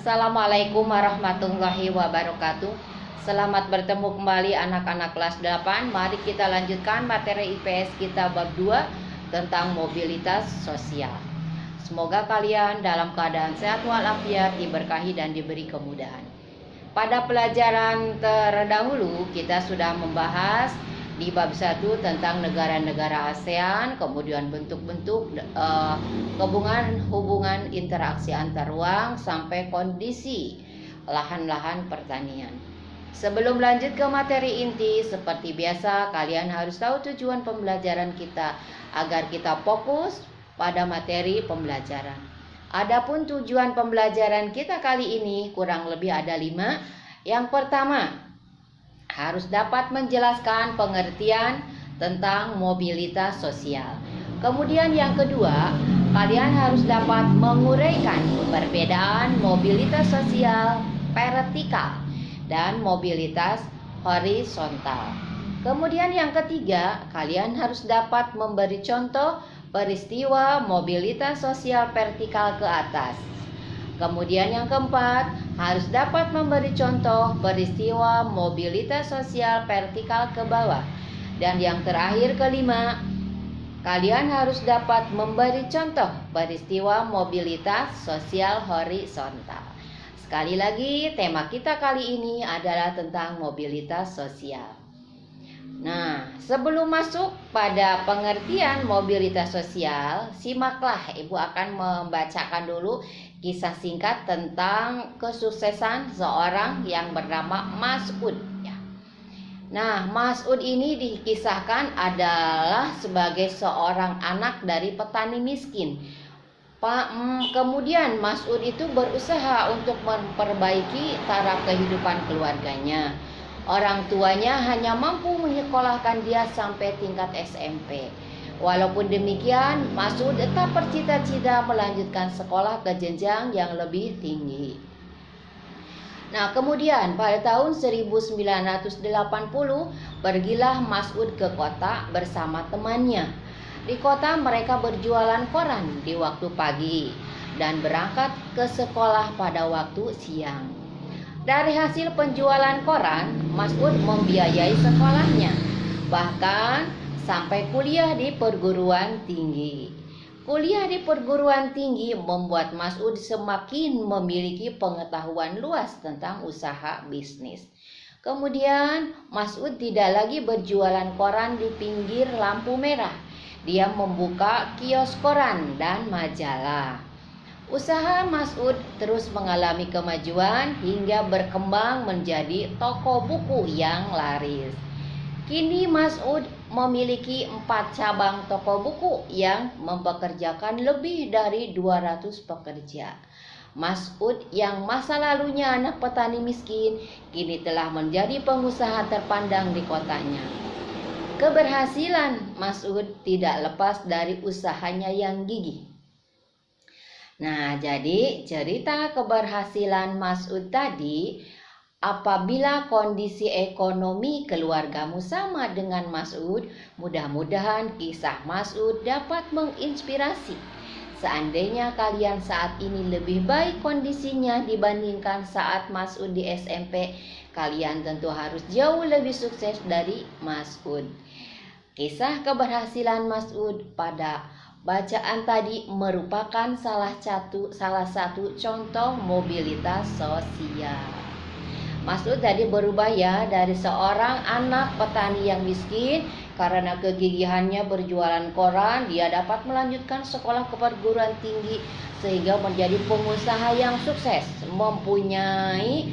Assalamualaikum warahmatullahi wabarakatuh. Selamat bertemu kembali anak-anak kelas 8. Mari kita lanjutkan materi IPS kita bab 2 tentang mobilitas sosial. Semoga kalian dalam keadaan sehat walafiat, diberkahi dan diberi kemudahan. Pada pelajaran terdahulu kita sudah membahas di bab 1 tentang negara-negara ASEAN, kemudian bentuk-bentuk hubungan interaksi antar ruang sampai kondisi lahan-lahan pertanian. Sebelum lanjut ke materi inti, seperti biasa kalian harus tahu tujuan pembelajaran kita agar kita fokus pada materi pembelajaran. Adapun tujuan pembelajaran kita kali ini kurang lebih ada 5. Yang pertama, harus dapat menjelaskan pengertian tentang mobilitas sosial. Kemudian yang kedua, kalian harus dapat menguraikan perbedaan mobilitas sosial vertikal dan mobilitas horizontal. Kemudian yang ketiga, kalian harus dapat memberi contoh peristiwa mobilitas sosial vertikal ke atas. Kemudian yang keempat, harus dapat memberi contoh peristiwa mobilitas sosial vertikal ke bawah. Dan yang terakhir kelima, kalian harus dapat memberi contoh peristiwa mobilitas sosial horizontal. Sekali lagi, tema kita kali ini adalah tentang mobilitas sosial. Nah, sebelum masuk pada pengertian mobilitas sosial, simaklah Ibu akan membacakan dulu kisah singkat tentang kesuksesan seorang yang bernama Mas'ud. Nah, Mas'ud ini dikisahkan adalah sebagai seorang anak dari petani miskin. Kemudian Mas'ud itu berusaha untuk memperbaiki taraf kehidupan keluarganya. Orang tuanya hanya mampu menyekolahkan dia sampai tingkat SMP. Walaupun demikian, Mas'ud tetap bercita-cita melanjutkan sekolah ke jenjang yang lebih tinggi. Nah, kemudian pada tahun 1980, pergilah Mas'ud ke kota bersama temannya. Di kota mereka berjualan koran di waktu pagi dan berangkat ke sekolah pada waktu siang. Dari hasil penjualan koran, Mas'ud membiayai sekolahnya, bahkan sampai kuliah di perguruan tinggi. Kuliah di perguruan tinggi membuat Mas'ud semakin memiliki pengetahuan luas tentang usaha bisnis. Kemudian Mas'ud tidak lagi berjualan koran di pinggir lampu merah. Dia membuka kios koran dan majalah. Usaha Mas'ud terus mengalami kemajuan hingga berkembang menjadi toko buku yang laris. Kini Mas'ud memiliki 4 cabang toko buku yang mempekerjakan lebih dari 200 pekerja. Mas'ud yang masa lalunya anak petani miskin, kini telah menjadi pengusaha terpandang di kotanya. Keberhasilan Mas'ud tidak lepas dari usahanya yang gigih. Nah, jadi cerita keberhasilan Mas'ud tadi, apabila kondisi ekonomi keluargamu sama dengan Mas'ud, mudah-mudahan kisah Mas'ud dapat menginspirasi. Seandainya kalian saat ini lebih baik kondisinya dibandingkan saat Mas'ud di SMP, kalian tentu harus jauh lebih sukses dari Mas'ud. Kisah keberhasilan Mas'ud pada bacaan tadi merupakan salah satu contoh mobilitas sosial. Mas'ud tadi berubah ya, dari seorang anak petani yang miskin. Karena kegigihannya berjualan koran, dia dapat melanjutkan sekolah ke perguruan tinggi sehingga menjadi pengusaha yang sukses, mempunyai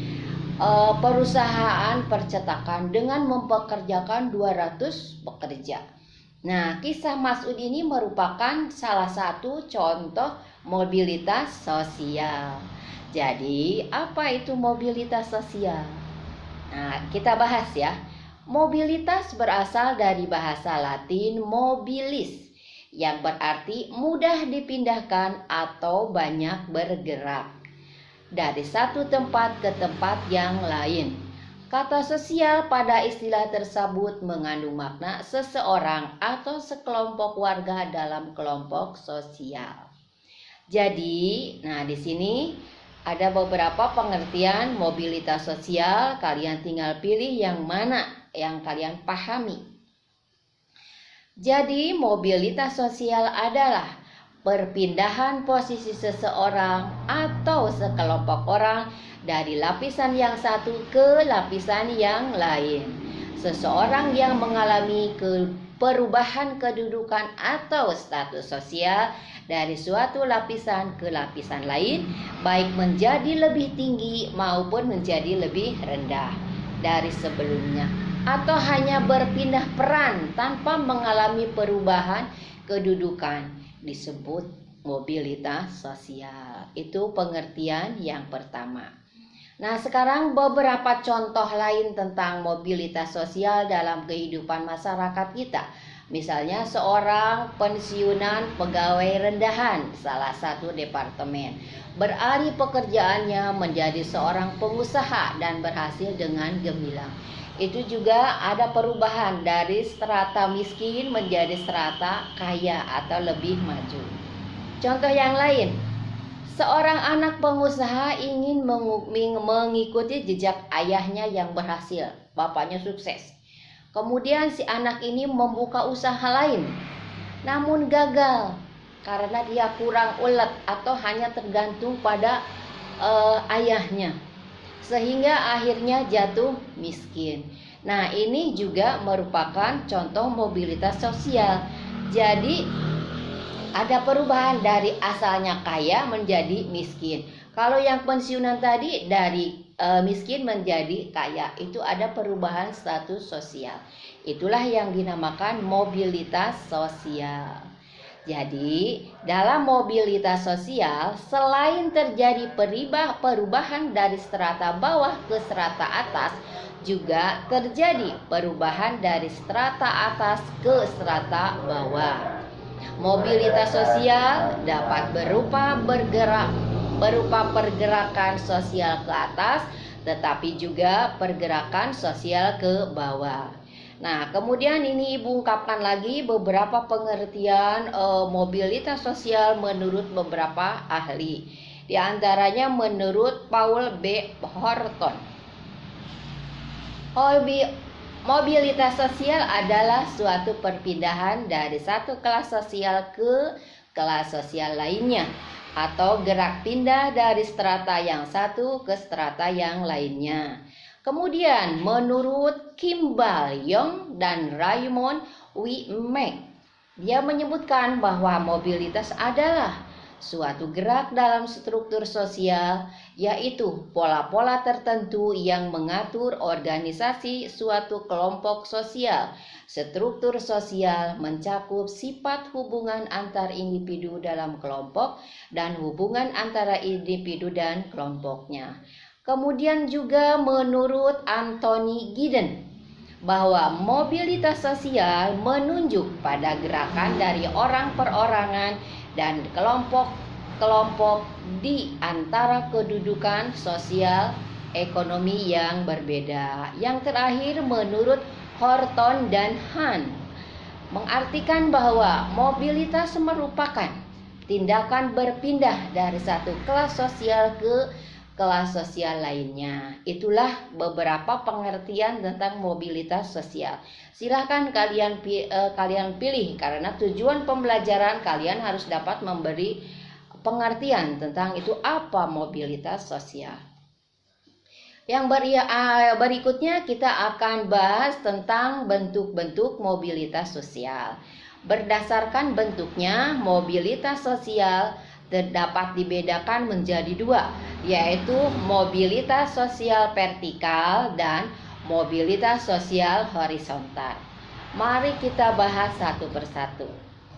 perusahaan percetakan dengan mempekerjakan 200 pekerja. Nah, kisah Mas'ud ini merupakan salah satu contoh mobilitas sosial. Jadi, apa itu mobilitas sosial? Nah, kita bahas ya. Mobilitas berasal dari bahasa Latin mobilis, yang berarti mudah dipindahkan atau banyak bergerak dari satu tempat ke tempat yang lain. Kata sosial pada istilah tersebut mengandung makna seseorang atau sekelompok warga dalam kelompok sosial. Jadi, nah di sini Ada beberapa pengertian mobilitas sosial, kalian tinggal pilih yang mana yang kalian pahami. Jadi, mobilitas sosial adalah perpindahan posisi seseorang atau sekelompok orang dari lapisan yang satu ke lapisan yang lain. Seseorang yang mengalami perubahan kedudukan atau status sosial dari suatu lapisan ke lapisan lain, baik menjadi lebih tinggi maupun menjadi lebih rendah dari sebelumnya, atau hanya berpindah peran tanpa mengalami perubahan kedudukan, disebut mobilitas sosial. Itu pengertian yang pertama. Nah, sekarang beberapa contoh lain tentang mobilitas sosial dalam kehidupan masyarakat kita. Misalnya seorang pensiunan pegawai rendahan salah satu departemen beralih pekerjaannya menjadi seorang pengusaha dan berhasil dengan gemilang. Itu juga ada perubahan dari strata miskin menjadi strata kaya atau lebih maju. Contoh yang lain, seorang anak pengusaha ingin mengikuti jejak ayahnya yang berhasil, bapaknya sukses. Kemudian si anak ini membuka usaha lain, namun gagal karena dia kurang ulet atau hanya tergantung pada ayahnya, sehingga akhirnya jatuh miskin. Nah, ini juga merupakan contoh mobilitas sosial. Jadi ada perubahan dari asalnya kaya menjadi miskin. Kalau yang pensiunan tadi dari miskin menjadi kaya, itu ada perubahan status sosial. Itulah yang dinamakan mobilitas sosial. Jadi, dalam mobilitas sosial, selain terjadi perubahan dari strata bawah ke strata atas, juga terjadi perubahan dari strata atas ke strata bawah. Mobilitas sosial dapat berupa pergerakan sosial ke atas, tetapi juga pergerakan sosial ke bawah. Nah, kemudian ini Ibu ungkapkan lagi beberapa pengertian mobilitas sosial menurut beberapa ahli. Di antaranya menurut Paul B. Horton. Mobilitas sosial adalah suatu perpindahan dari satu kelas sosial ke kelas sosial lainnya, atau gerak pindah dari strata yang satu ke strata yang lainnya. Kemudian menurut Kimball Young dan Raymond Wimek, dia menyebutkan bahwa mobilitas adalah suatu gerak dalam struktur sosial, yaitu pola-pola tertentu yang mengatur organisasi suatu kelompok sosial. Struktur sosial mencakup sifat hubungan antar individu dalam kelompok dan hubungan antara individu dan kelompoknya. Kemudian juga menurut Anthony Giddens, bahwa mobilitas sosial menunjuk pada gerakan dari orang perorangan dan kelompok-kelompok di antara kedudukan sosial ekonomi yang berbeda. Yang terakhir menurut Horton dan Han, mengartikan bahwa mobilitas merupakan tindakan berpindah dari satu kelas sosial ke kelas sosial lainnya. Itulah beberapa pengertian tentang mobilitas sosial. Silahkan kalian pilih, karena tujuan pembelajaran kalian harus dapat memberi pengertian tentang itu apa mobilitas sosial. Yang berikutnya kita akan bahas tentang bentuk-bentuk mobilitas sosial. Berdasarkan bentuknya, mobilitas sosial dapat dibedakan menjadi dua, yaitu mobilitas sosial vertikal dan mobilitas sosial horizontal. Mari kita bahas satu persatu.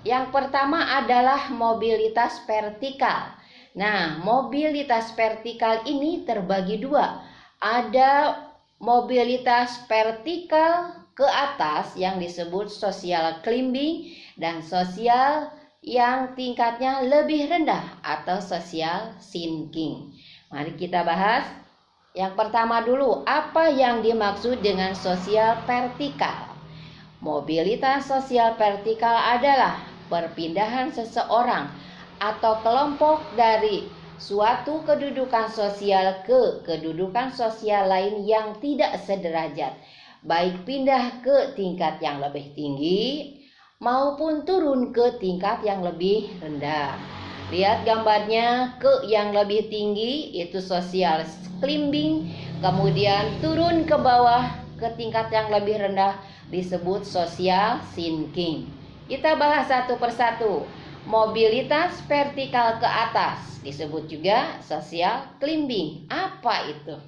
Yang pertama adalah mobilitas vertikal. Nah, mobilitas vertikal ini terbagi dua. Ada mobilitas vertikal ke atas yang disebut social climbing dan sosial yang tingkatnya lebih rendah atau social sinking. Mari kita bahas. Yang pertama dulu, apa yang dimaksud dengan sosial vertikal? Mobilitas sosial vertikal adalah perpindahan seseorang atau kelompok dari suatu kedudukan sosial ke kedudukan sosial lain yang tidak sederajat, baik pindah ke tingkat yang lebih tinggi maupun turun ke tingkat yang lebih rendah. Lihat gambarnya, ke yang lebih tinggi itu social climbing, kemudian turun ke bawah ke tingkat yang lebih rendah disebut social sinking. Kita bahas satu persatu. Mobilitas vertikal ke atas disebut juga social climbing. Apa itu?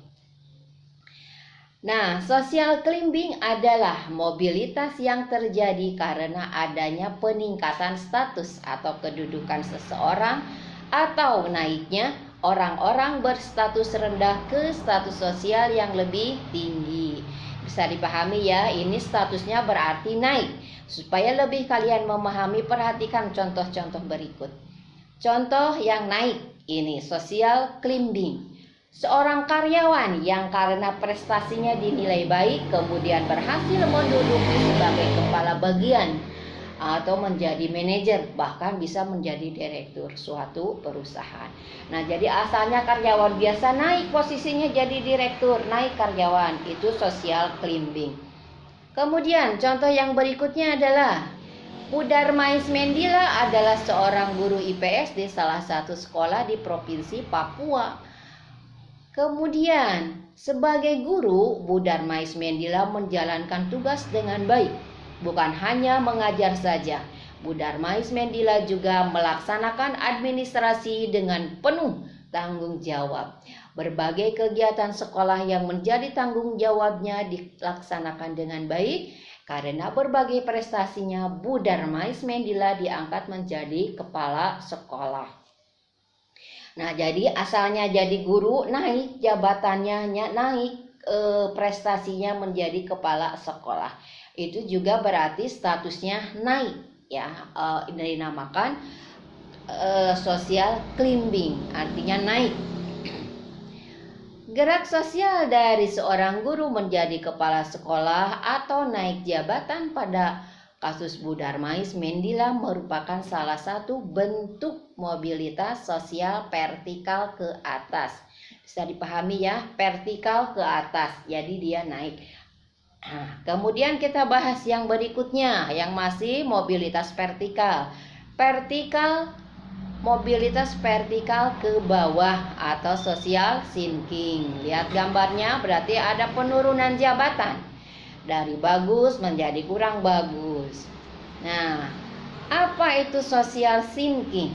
Nah, social climbing adalah mobilitas yang terjadi karena adanya peningkatan status atau kedudukan seseorang atau naiknya orang-orang berstatus rendah ke status sosial yang lebih tinggi. Bisa dipahami ya, ini statusnya berarti naik. Supaya lebih kalian memahami, perhatikan contoh-contoh berikut. Contoh yang naik ini social climbing. Seorang karyawan yang karena prestasinya dinilai baik kemudian berhasil menduduki sebagai kepala bagian atau menjadi manajer, bahkan bisa menjadi direktur suatu perusahaan. Nah, jadi asalnya karyawan biasa naik posisinya jadi direktur, naik karyawan, itu social climbing. Kemudian contoh yang berikutnya adalah Budarmais Mendila adalah seorang guru IPS di salah satu sekolah di Provinsi Papua. Kemudian, sebagai guru, Budarmais Mendila menjalankan tugas dengan baik. Bukan hanya mengajar saja, Budarmais Mendila juga melaksanakan administrasi dengan penuh tanggung jawab. Berbagai kegiatan sekolah yang menjadi tanggung jawabnya dilaksanakan dengan baik. Karena berbagai prestasinya, Budarmais Mendila diangkat menjadi kepala sekolah. Nah, jadi asalnya jadi guru, naik jabatannya, naik prestasinya menjadi kepala sekolah. Itu juga berarti statusnya naik, ya. Dinamakan social climbing, artinya naik. Gerak sosial dari seorang guru menjadi kepala sekolah atau naik jabatan pada kasus Budarmais Mendila merupakan salah satu bentuk mobilitas sosial vertikal ke atas. Bisa dipahami ya, vertikal ke atas, jadi dia naik. Nah, kemudian kita bahas yang berikutnya yang masih mobilitas vertikal. Mobilitas vertikal ke bawah atau social sinking. Lihat gambarnya, berarti ada penurunan jabatan dari bagus menjadi kurang bagus. Nah, apa itu social sinking?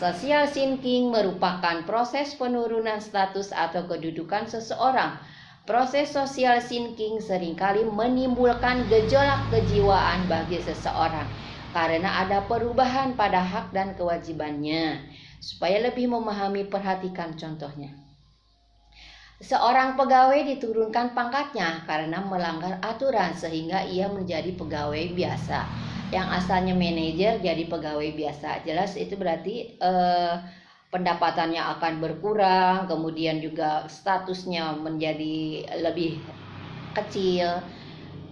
Social sinking merupakan proses penurunan status atau kedudukan seseorang. Proses social sinking seringkali menimbulkan gejolak kejiwaan bagi seseorang karena ada perubahan pada hak dan kewajibannya. Supaya lebih memahami, perhatikan contohnya. Seorang pegawai diturunkan pangkatnya karena melanggar aturan sehingga ia menjadi pegawai biasa. Yang asalnya manajer jadi pegawai biasa. Jelas itu berarti pendapatannya akan berkurang, kemudian juga statusnya menjadi lebih kecil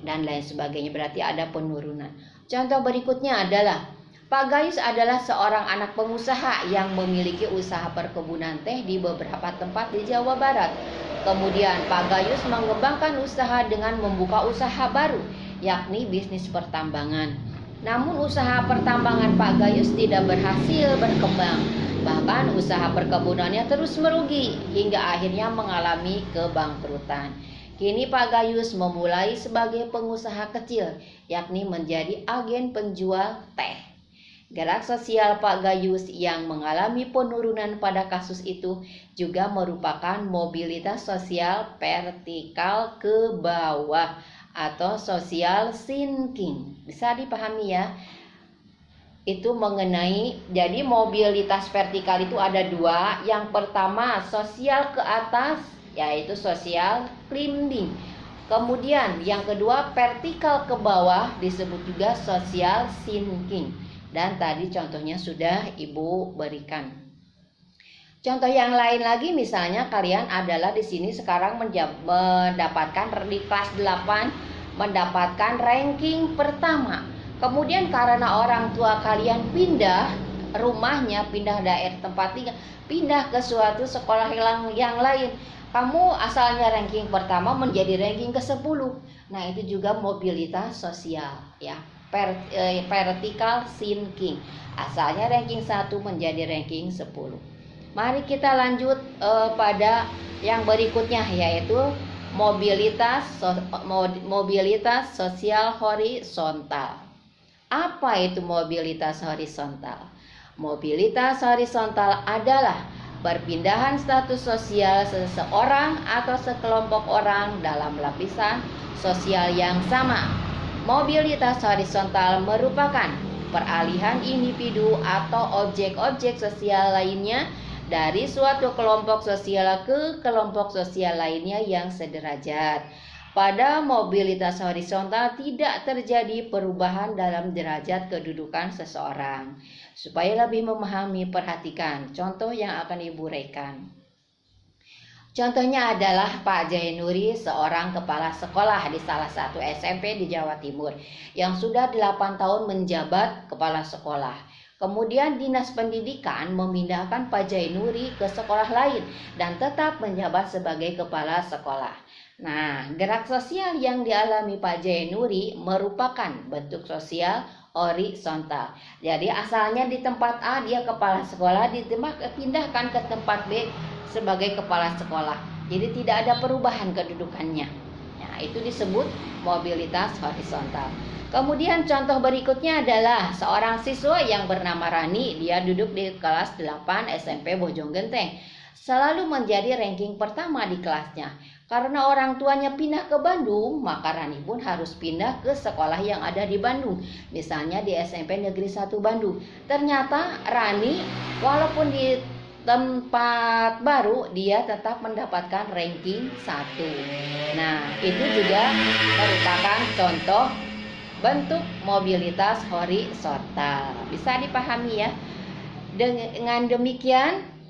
dan lain sebagainya. Berarti ada penurunan. Contoh berikutnya adalah Pak Gayus adalah seorang anak pengusaha yang memiliki usaha perkebunan teh di beberapa tempat di Jawa Barat. Kemudian Pak Gayus mengembangkan usaha dengan membuka usaha baru, yakni bisnis pertambangan. Namun usaha pertambangan Pak Gayus tidak berhasil berkembang. Bahkan usaha perkebunannya terus merugi hingga akhirnya mengalami kebangkrutan. Kini Pak Gayus memulai sebagai pengusaha kecil, yakni menjadi agen penjual teh. Gerak sosial Pak Gayus yang mengalami penurunan pada kasus itu juga merupakan mobilitas sosial vertikal ke bawah atau social sinking. Bisa dipahami ya? Itu mengenai, jadi mobilitas vertikal itu ada dua. Yang pertama sosial ke atas, yaitu social climbing. Kemudian yang kedua vertikal ke bawah disebut juga social sinking. Dan tadi contohnya sudah Ibu berikan. Contoh yang lain lagi, misalnya kalian adalah di sini sekarang mendapatkan di kelas 8 mendapatkan ranking pertama. Kemudian karena orang tua kalian pindah rumahnya, pindah daerah tempat tinggal, pindah ke suatu sekolah yang lain. Kamu asalnya ranking pertama menjadi ranking ke-10. Nah, itu juga mobilitas sosial ya. Vertical thinking. Asalnya ranking 1 menjadi ranking 10. Mari kita lanjut pada yang berikutnya, yaitu mobilitas sosial horizontal. Apa itu mobilitas horizontal? Mobilitas horizontal adalah perpindahan status sosial seseorang atau sekelompok orang dalam lapisan sosial yang sama. Mobilitas horizontal merupakan peralihan individu atau objek-objek sosial lainnya dari suatu kelompok sosial ke kelompok sosial lainnya yang sederajat. Pada mobilitas horizontal tidak terjadi perubahan dalam derajat kedudukan seseorang. Supaya lebih memahami, perhatikan contoh yang akan Ibu uraikan. Contohnya adalah Pak Jainuri, seorang kepala sekolah di salah satu SMP di Jawa Timur yang sudah 8 tahun menjabat kepala sekolah. Kemudian Dinas Pendidikan memindahkan Pak Jainuri ke sekolah lain dan tetap menjabat sebagai kepala sekolah. Nah, gerak sosial yang dialami Pak Jainuri merupakan bentuk sosial horizontal. Jadi asalnya di tempat A dia kepala sekolah, dipindahkan ke tempat B sebagai kepala sekolah. Jadi tidak ada perubahan kedudukannya. Nah, itu disebut mobilitas horizontal. Kemudian contoh berikutnya adalah seorang siswa yang bernama Rani. Dia duduk di kelas 8 SMP Bojonggenteng. Selalu menjadi ranking pertama di kelasnya. Karena orang tuanya pindah ke Bandung, maka Rani pun harus pindah ke sekolah yang ada di Bandung. Misalnya di SMP Negeri 1 Bandung. Ternyata Rani walaupun di tempat baru dia tetap mendapatkan ranking 1. Nah, itu juga merupakan contoh bentuk mobilitas horizontal. Bisa dipahami ya. Dengan demikian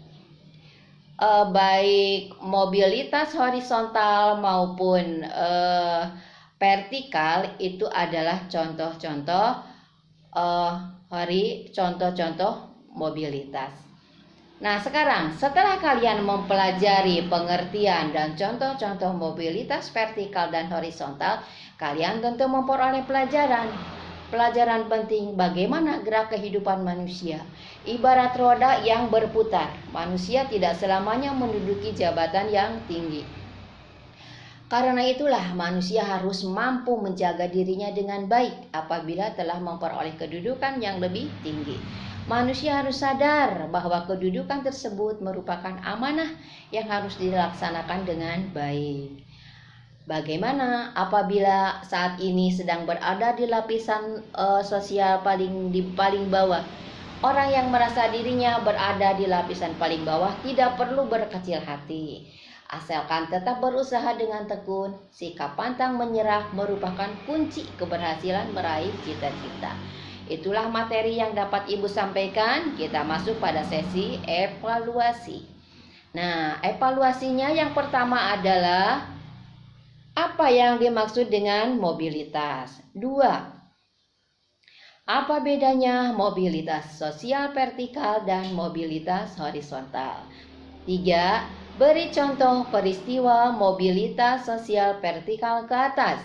baik mobilitas horizontal maupun vertikal itu adalah contoh-contoh mobilitas. Nah, sekarang setelah kalian mempelajari pengertian dan contoh-contoh mobilitas vertikal dan horizontal, kalian tentu memperoleh pelajaran penting bagaimana gerak kehidupan manusia. Ibarat roda yang berputar, manusia tidak selamanya menduduki jabatan yang tinggi. Karena itulah manusia harus mampu menjaga dirinya dengan baik apabila telah memperoleh kedudukan yang lebih tinggi. Manusia harus sadar bahwa kedudukan tersebut merupakan amanah yang harus dilaksanakan dengan baik. Bagaimana apabila saat ini sedang berada di lapisan sosial paling bawah? Orang yang merasa dirinya berada di lapisan paling bawah tidak perlu berkecil hati. Asalkan tetap berusaha dengan tekun, sikap pantang menyerah merupakan kunci keberhasilan meraih cita-cita. Itulah materi yang dapat Ibu sampaikan. Kita masuk pada sesi evaluasi. Nah, evaluasinya yang pertama adalah apa yang dimaksud dengan mobilitas? 2. Apa bedanya mobilitas sosial vertikal dan mobilitas horizontal? 3. Beri contoh peristiwa mobilitas sosial vertikal ke atas.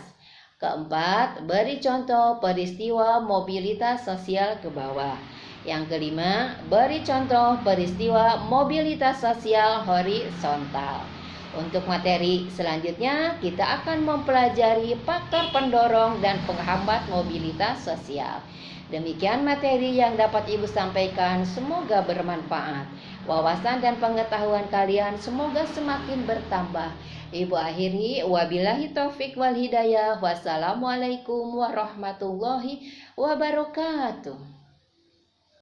Keempat, beri contoh peristiwa mobilitas sosial ke bawah. Yang kelima, beri contoh peristiwa mobilitas sosial horizontal. Untuk materi selanjutnya, kita akan mempelajari faktor pendorong dan penghambat mobilitas sosial. Demikian materi yang dapat Ibu sampaikan, semoga bermanfaat. Wawasan dan pengetahuan kalian semoga semakin bertambah. Ibu akhiri, wabillahi taufik wal hidayah. Wassalamualaikum warahmatullahi wabarakatuh.